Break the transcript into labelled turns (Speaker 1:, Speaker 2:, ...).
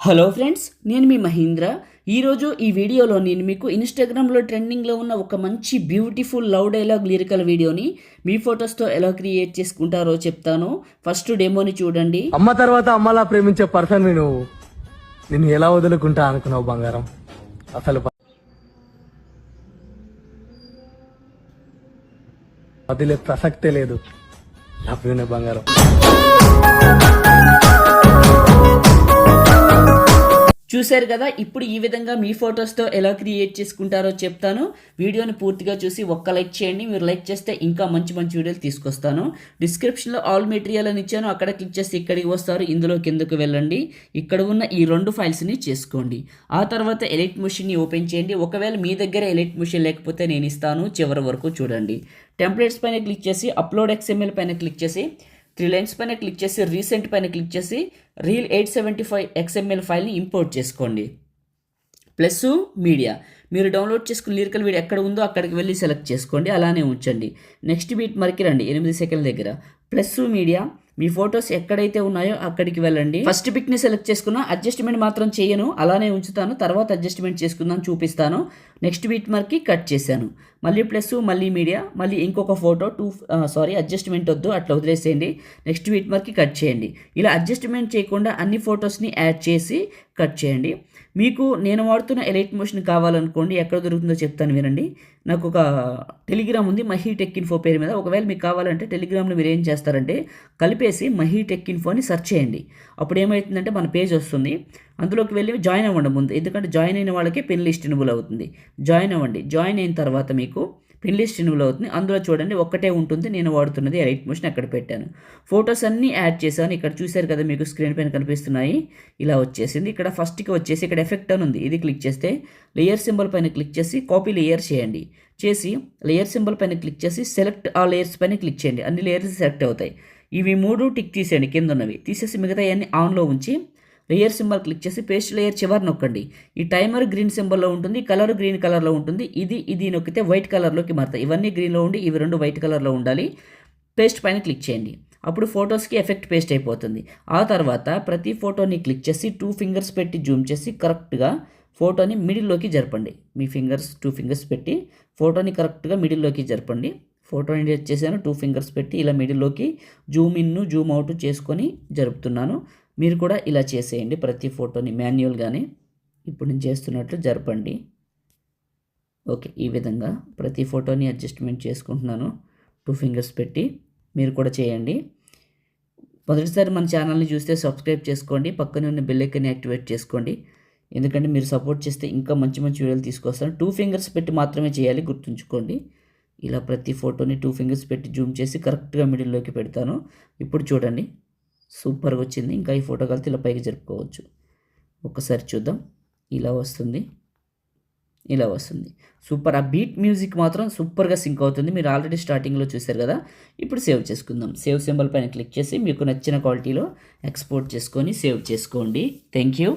Speaker 1: Hello friends, నేను మీ మహీంద్ర. ఈరోజు ఈ వీడియోలో నేను మీకు ఇన్స్టాగ్రామ్లో ట్రెండింగ్లో ఉన్న ఒక మంచి బ్యూటిఫుల్ లవ్ డైలాగ్ లిరికల్ వీడియోని మీ ఫొటోస్తో ఎలా క్రియేట్ చేసుకుంటారో చెప్తాను. ఫస్ట్ డెమోని చూడండి.
Speaker 2: అమ్మ తర్వాత అమ్మలా ప్రేమించే పర్సన్ నువ్వు నిన్ను ఎలా వదులుకుంటా అనుకున్నావు బంగారం? అసలు వదిలే ప్రసక్తే లేదు. లవ్ యూ బంగారం.
Speaker 1: చూశారు కదా, ఇప్పుడు ఈ విధంగా మీ ఫొటోస్తో ఎలా క్రియేట్ చేసుకుంటారో చెప్తాను. వీడియోని పూర్తిగా చూసి ఒక్క లైక్ చేయండి. మీరు లైక్ చేస్తే ఇంకా మంచి మంచి వీడియోలు తీసుకొస్తాను. డిస్క్రిప్షన్లో ఆల్ మెటీరియల్ అని ఇచ్చాను, అక్కడ క్లిక్ చేసి ఇక్కడికి వస్తారు. ఇందులో కిందకు వెళ్ళండి. ఇక్కడ ఉన్న ఈ 2 ఫైల్స్ని చేసుకోండి. ఆ తర్వాత ఎలిట్ మెషిన్ని ఓపెన్ చేయండి. ఒకవేళ మీ దగ్గర ఎలిట్ మెషిన్ లేకపోతే నేను ఇస్తాను, చివరి వరకు చూడండి. టెంప్లెట్స్ పైన క్లిక్ చేసి అప్లోడ్ XML పైన క్లిక్ చేసి 3 లైన్స్ పైన క్లిక్ చేసి రీసెంట్ పైన క్లిక్ చేసి రీల్ 875 XML ఫైల్ని ఇంపోర్ట్ చేసుకోండి. ప్లస్ మీడియా, మీరు డౌన్లోడ్ చేసుకున్న లిరికల్ వీడియో ఎక్కడ ఉందో అక్కడికి వెళ్ళి సెలెక్ట్ చేసుకోండి, అలానే ఉంచండి. నెక్స్ట్ బీట్ మరికి రండి 8 సెకండ్ల దగ్గర. ప్లస్ మీడియా, మీ ఫొటోస్ ఎక్కడైతే ఉన్నాయో అక్కడికి వెళ్ళండి. ఫస్ట్ పిక్ని సెలెక్ట్ చేసుకున్నా, అడ్జస్ట్మెంట్ మాత్రం చేయను, అలానే ఉంచుతాను. తర్వాత అడ్జస్ట్మెంట్ చేసుకుందాం, చూపిస్తాను. నెక్స్ట్ బీట్ మార్క్కి కట్ చేశాను. మళ్ళీ ప్లస్, మళ్ళీ మీడియా, మళ్ళీ ఇంకొక ఫోటో అడ్జస్ట్మెంట్ వద్దు, అట్లా వదిలేసేయండి. నెక్స్ట్ బీట్ మార్క్కి కట్ చేయండి. ఇలా అడ్జస్ట్మెంట్ చేయకుండా అన్ని ఫొటోస్ని యాడ్ చేసి కట్ చేయండి. మీకు నేను వాడుతున్న ఎలైట్ మోషన్ కావాలనుకోండి, ఎక్కడ దొరుకుతుందో చెప్తాను వినండి. నాకు ఒక టెలిగ్రామ్ ఉంది, మహీ టెక్ ఇన్ఫో పేరు మీద. ఒకవేళ మీకు కావాలంటే టెలిగ్రామ్లో మీరు ఏం చేస్తారంటే కలిపేసి మహీ టెక్ ఇన్ఫోని సెర్చ్ చేయండి. అప్పుడు ఏమవుతుందంటే మన పేజ్ వస్తుంది, అందులోకి వెళ్ళి జాయిన్ అవ్వండి ముందు. ఎందుకంటే జాయిన్ అయిన వాళ్ళకి పెన్ లిస్ట్ ఎనేబుల్ అవుతుంది. జాయిన్ అవ్వండి. జాయిన్ అయిన తర్వాత మీకు పిన్ లిస్ట్ ఎనేబుల్ అవుతుంది. అందులో చూడండి ఒక్కటే ఉంటుంది, నేను వాడుతున్నది ఎలైట్ మోషన్, అక్కడ పెట్టాను. ఫొటోస్ అన్నీ యాడ్ చేశాను. ఇక్కడ చూశారు కదా, మీకు స్క్రీన్ పైన కనిపిస్తున్నాయి. ఇలా వచ్చేసింది. ఇక్కడ ఫస్ట్కి వచ్చేసి ఇక్కడ ఎఫెక్ట్ అని ఉంది, ఇది క్లిక్ చేస్తే లేయర్ సింబల్ పైన క్లిక్ చేసి కాపీ లేయర్ చేయండి. చేసి లేయర్ సింబల్ పైన క్లిక్ చేసి సెలెక్ట్ ఆ లేయర్స్ పైన క్లిక్ చేయండి. అన్ని లేయర్స్ సెలెక్ట్ అవుతాయి. ఇవి 3 టిక్ తీసేయండి, కింద ఉన్నవి తీసేసి మిగతా అన్ని ఆన్లో ఉంచి లేయర్ సింబల్ క్లిక్ చేసి పేస్ట్ లేయర్ చివరి నొక్కండి. ఈ టైమర్ గ్రీన్ సింబల్లో ఉంటుంది, కలర్ గ్రీన్ కలర్లో ఉంటుంది. ఇది నొక్కితే వైట్ కలర్లోకి మారుతాయి. ఇవన్నీ గ్రీన్లో ఉండి ఇవి 2 వైట్ కలర్లో ఉండాలి. పేస్ట్ పైన క్లిక్ చేయండి. అప్పుడు ఫొటోస్కి ఎఫెక్ట్ పేస్ట్ అయిపోతుంది. ఆ తర్వాత ప్రతి ఫోటోని క్లిక్ చేసి 2 ఫింగర్స్ పెట్టి జూమ్ చేసి కరెక్ట్గా ఫోటోని మిడిల్లోకి జరపండి. మీ 2 ఫింగర్స్ పెట్టి ఫోటోని కరెక్ట్గా మిడిల్లోకి జరపండి. ఫోటోని వచ్చేసాను, 2 ఫింగర్స్ పెట్టి ఇలా మిడిల్లోకి జూమ్ ఇన్ జూమ్ అవుట్ చేసుకొని జరుపుతున్నాను. మీరు కూడా ఇలా చేసేయండి. ప్రతి ఫోటోని మాన్యువల్గానే ఇప్పుడు నేను చేస్తున్నట్లు జరపండి. ఓకే, ఈ విధంగా ప్రతి ఫోటోని అడ్జస్ట్మెంట్ చేసుకుంటున్నాను 2 ఫింగర్స్ పెట్టి. మీరు కూడా చేయండి. మొదటిసారి మన ఛానల్ని చూస్తే సబ్స్క్రైబ్ చేసుకోండి, పక్కనే ఉన్న బెల్ ఐకాన్ని యాక్టివేట్ చేసుకోండి. ఎందుకంటే మీరు సపోర్ట్ చేస్తే ఇంకా మంచి మంచి వీడియోలు తీసుకొస్తాను. 2 ఫింగర్స్ పెట్టి మాత్రమే చేయాలి, గుర్తుంచుకోండి. ఇలా ప్రతి ఫోటోని 2 ఫింగర్స్ పెట్టి జూమ్ చేసి కరెక్ట్గా మిడిల్లోకి పెడతాను. ఇప్పుడు చూడండి, సూపర్గా వచ్చింది. ఇంకా ఈ ఫోటో కలిసి ఇలా పైకి జరుపుకోవచ్చు. ఒక్కసారి చూద్దాం. ఇలా వస్తుంది, ఇలా వస్తుంది. సూపర్. ఆ బీట్ మ్యూజిక్ మాత్రం సూపర్గా సింక్ అవుతుంది. మీరు ఆల్రెడీ స్టార్టింగ్లో చూశారు కదా. ఇప్పుడు సేవ్ చేసుకుందాం. సేవ్ సింబల్ పైన క్లిక్ చేసి మీకు నచ్చిన క్వాలిటీలో ఎక్స్పోర్ట్ చేసుకొని సేవ్ చేసుకోండి. Thank you.